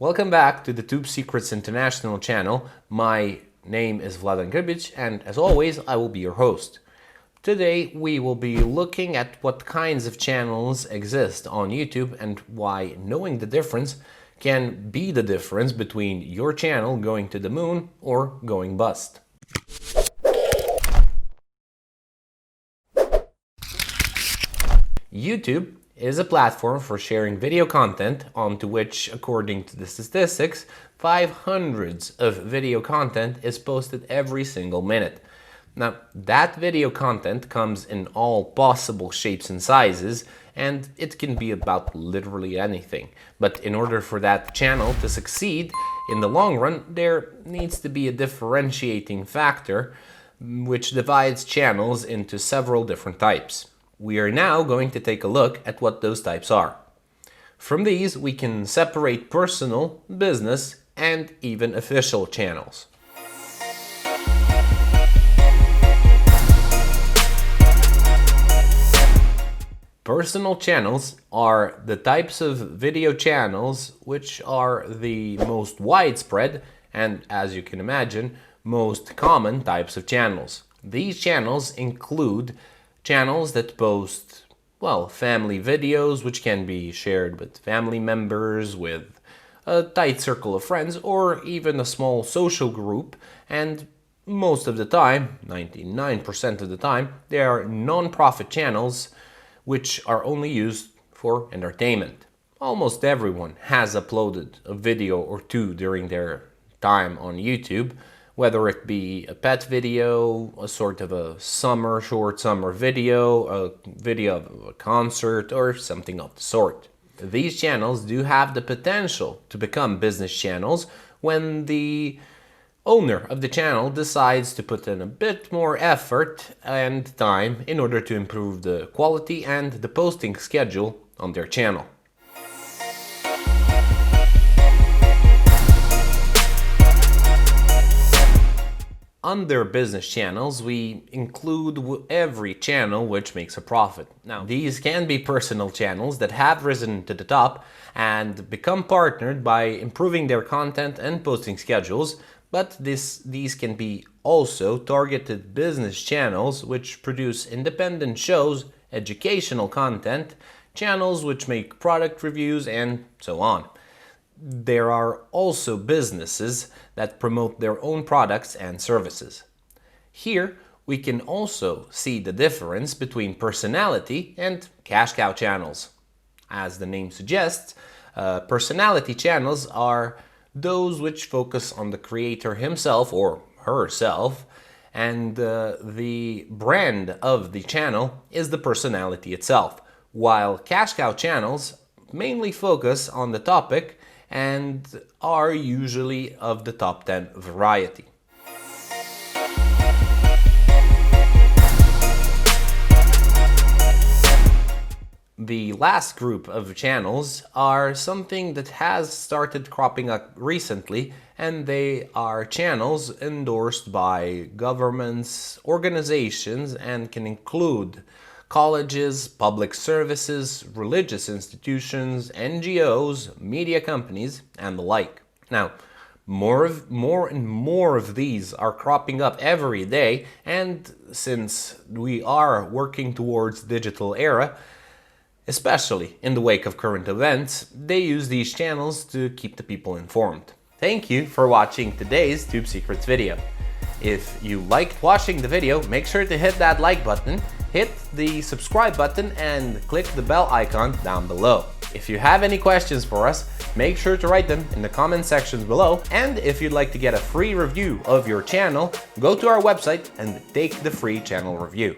Welcome back to the Tubesecrets International channel. My name is Vladan Grbic, and as always, I will be your host. Today, we will be looking at what kinds of channels exist on YouTube and why knowing the difference can be the difference between your channel going to the moon or going bust. YouTube is a platform for sharing video content onto which, according to the statistics, 500s of video content is posted every single minute. Now, that video content comes in all possible shapes and sizes, and it can be about literally anything. But in order for that channel to succeed in the long run, there needs to be a differentiating factor which divides channels into several different types. We are now going to take a look at what those types are. From these, we can separate personal, business, and even official channels. Personal channels are the types of video channels which are the most widespread and, as you can imagine, most common types of channels. These channels include channels that post, family videos which can be shared with family members, with a tight circle of friends, or even a small social group, and most of the time, 99% of the time, they are non-profit channels which are only used for entertainment. Almost everyone has uploaded a video or two during their time on YouTube, whether it be a pet video, a sort of a short summer video, a video of a concert, or something of the sort. These channels do have the potential to become business channels when the owner of the channel decides to put in a bit more effort and time in order to improve the quality and the posting schedule on their channel. Under business channels, we include every channel which makes a profit. Now, these can be personal channels that have risen to the top and become partnered by improving their content and posting schedules, but these can be also targeted business channels which produce independent shows, educational content, channels which make product reviews, and so on. There are also businesses that promote their own products and services. Here, we can also see the difference between personality and cash cow channels. As the name suggests, personality channels are those which focus on the creator himself or herself, and the brand of the channel is the personality itself, while cash cow channels mainly focus on the topic and are usually of the top 10 variety. The last group of channels are something that has started cropping up recently, and they are channels endorsed by governments, organizations, and can include colleges, public services, religious institutions, NGOs, media companies, and the like. Now, more and more of these are cropping up every day, and since we are working towards digital era, especially in the wake of current events, they use these channels to keep the people informed. Thank you for watching today's Tubesecrets video. If you liked watching the video, make sure to hit that like button, hit the subscribe button, and click the bell icon down below. If you have any questions for us, make sure to write them in the comment sections below. And if you'd like to get a free review of your channel, go to our website and take the free channel review.